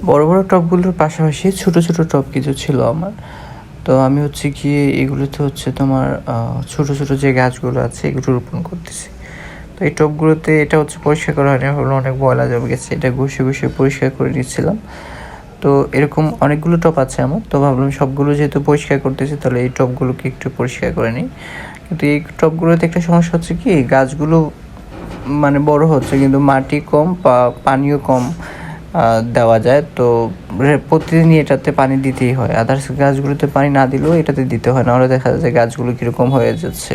বড় বড় টবগুলোর পাশাপাশি ছোট ছোট টব কিছু ছিল আমার। তো আমি হচ্ছে গিয়ে এগুলোতে হচ্ছে তোমার ছোট ছোট যে গাছগুলো আছে এগুলো রোপণ করতেছি। তো এই টবগুলোতে এটা হচ্ছে পরিষ্কার করা হয়নি, হলো অনেক ময়লা জমে গেছে, এটা ঘষে ঘষে পরিষ্কার করে নিচ্ছিলাম। তো এরকম অনেকগুলো টব আছে আমার, তো ভাবলাম সবগুলো যেহেতু পরিষ্কার করতেছি তাহলে এই টবগুলোকে একটু পরিষ্কার করে নিই। কিন্তু এই টবগুলোতে একটা সমস্যা হচ্ছে কি, গাছগুলো মানে বড় হচ্ছে কিন্তু মাটি কম বা পানিও কম দেওয়া যায়। তো প্রতিদিনই এটাতে পানি দিতেই হয়, আদার্স গাছগুলোতে পানি না দিলেও এটাতে দিতে হয়, নাহলে দেখা যায় গাছগুলো কীরকম হয়ে যাচ্ছে।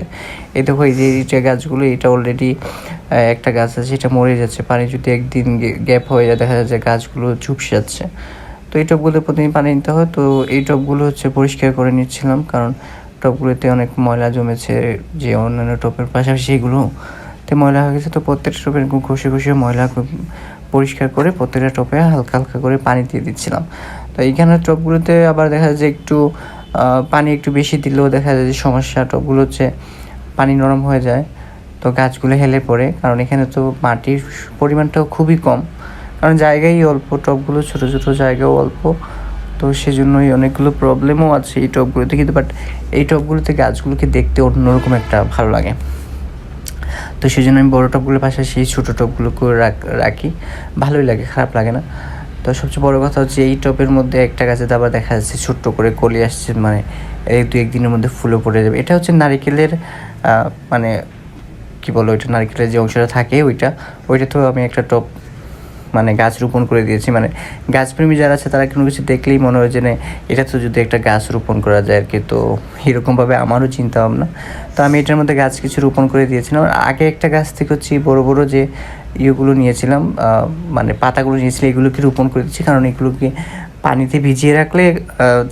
এই দেখো এই যে এইটা গাছগুলো, এটা অলরেডি একটা গাছ আছে এটা মরে যাচ্ছে, পানি যদি একদিন গ্যাপ হয়ে যায় দেখা যাচ্ছে গাছগুলো ঝুপসে যাচ্ছে। তো এই টবগুলো প্রতিদিন পানি নিতে হয়। তো এই টবগুলো হচ্ছে পরিষ্কার করে নিচ্ছিলাম, কারণ টবগুলোতে অনেক ময়লা জমেছে, যে অন্যান্য টবের পাশাপাশি এগুলোতে ময়লা হয়ে গেছে। তো প্রত্যেকটা টবের ঘষে ঘষে ময়লা পরিষ্কার করে প্রত্যেকটা টবে হালকা হালকা করে পানি দিয়ে দিচ্ছিলাম। তো এইখানের টবগুলোতে আবার দেখা যায় যে একটু পানি একটু বেশি দিলেও দেখা যায় যে সমস্যা, টবগুলো হচ্ছে পানি নরম হয়ে যায়, তো গাছগুলো হেলে পড়ে। কারণ এখানে তো মাটির পরিমাণটাও খুবই কম, কারণ জায়গাই অল্প, টবগুলো ছোটো ছোটো জায়গাও অল্প, তো সেজন্যই অনেকগুলো প্রবলেমও আছে এই টবগুলোতে। কিন্তু বাট এই টবগুলোতে গাছগুলোকে দেখতে অন্যরকম একটা ভালো লাগে। তো সেই জন্য আমি বড়ো টবগুলোর পাশাপাশি এই ছোটো টবগুলোকেও রাখি, ভালোই লাগে, খারাপ লাগে না। তো সবচেয়ে বড়ো কথা হচ্ছে এই টবের মধ্যে একটা গাছে আবার দেখা যাচ্ছে ছোট্ট করে কলি আসছে, মানে এই 2-1 দিনের মধ্যে ফুলও পড়ে যাবে। এটা হচ্ছে নারিকেলের মানে কী বলো, ওইটা নারিকেলের যে অংশটা থাকে ওইটা তো আমি একটা টব মানে গাছ রোপণ করে দিয়েছি। মানে গাছপ্রেমী যারা আছে তারা কোনো কিছু দেখলেই মনে হয় যে এটা তো যদি একটা গাছ রোপণ করা যায় আর কি। তো এরকমভাবে আমারও চিন্তা ভাবনা, তো আমি এটার মধ্যে গাছ কিছু রোপণ করে দিয়েছিলাম। আগে একটা গাছ থেকে হচ্ছে বড় বড় যে ইয়েগুলো নিয়েছিলাম, মানে পাতাগুলো নিয়েছিলাম, এগুলোকে রোপণ করে দিচ্ছি, কারণ এগুলোকে পানিতে ভিজিয়ে রাখলে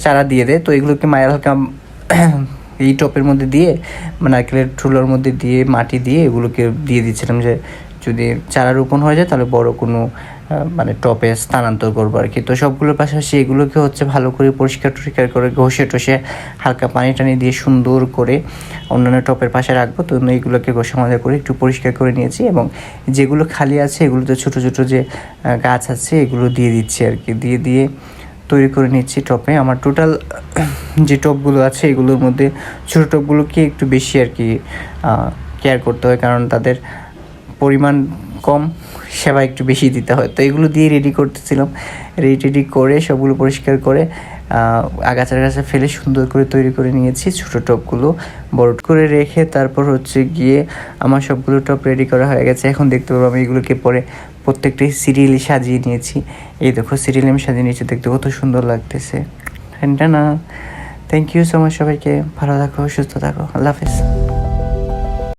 চারা দিয়ে দেয়। তো এগুলোকে মায়ের হালকা এই টপের মধ্যে দিয়ে, নারকেলের ঠুলোর মধ্যে দিয়ে মাটি দিয়ে এগুলোকে দিয়ে দিচ্ছিলাম, যে যদি চারা রোপণ হয়ে যায় তাহলে বড় কোনো মানে টপে স্থানান্তর করবো আর কি। তো সবগুলোর পাশাপাশি এগুলোকে হচ্ছে ভালো করে পরিষ্কার টরিষ্কার করে ঘষে টষে হালকা পানি টানি দিয়ে সুন্দর করে অন্যান্য টপের পাশে রাখবো। তো এইগুলোকে ঘষে মাজা করে একটু পরিষ্কার করে নিয়েছি, এবং যেগুলো খালি আছে এগুলোতে ছোটো ছোটো যে গাছ আছে এগুলো দিয়ে দিচ্ছি আর কি, দিয়ে তৈরি করে নিচ্ছি টপে। আমার টোটাল যে টপগুলো আছে এগুলোর মধ্যে ছোটো টপগুলোকে একটু বেশি আর কি কেয়ার করতে হয়, কারণ তাদের পরিমাণ কম, সেবা একটু বেশি দিতে হয়। তো এগুলো দিয়ে রেডি করতেছিলাম, রেডি করে সবগুলো পরিষ্কার করে আগাছার কাছে ফেলে সুন্দর করে তৈরি করে নিয়েছি ছোটো টবগুলো, বড় করে রেখে তারপর হচ্ছে গিয়ে আমার সবগুলো টব রেডি করা হয়ে গেছে। এখন দেখতে পাবো আমি এগুলোকে পরে প্রত্যেকটাই সিরিয়ালি সাজিয়ে নিয়েছি। এই দেখো সিরিয়ালি আমি সাজিয়ে নিয়েছি, দেখতে কত সুন্দর লাগতেছে। না, থ্যাংক ইউ সো মাচ সবাইকে, ভালো থাকো, সুস্থ থাকো, আল্লাহ হাফেজ।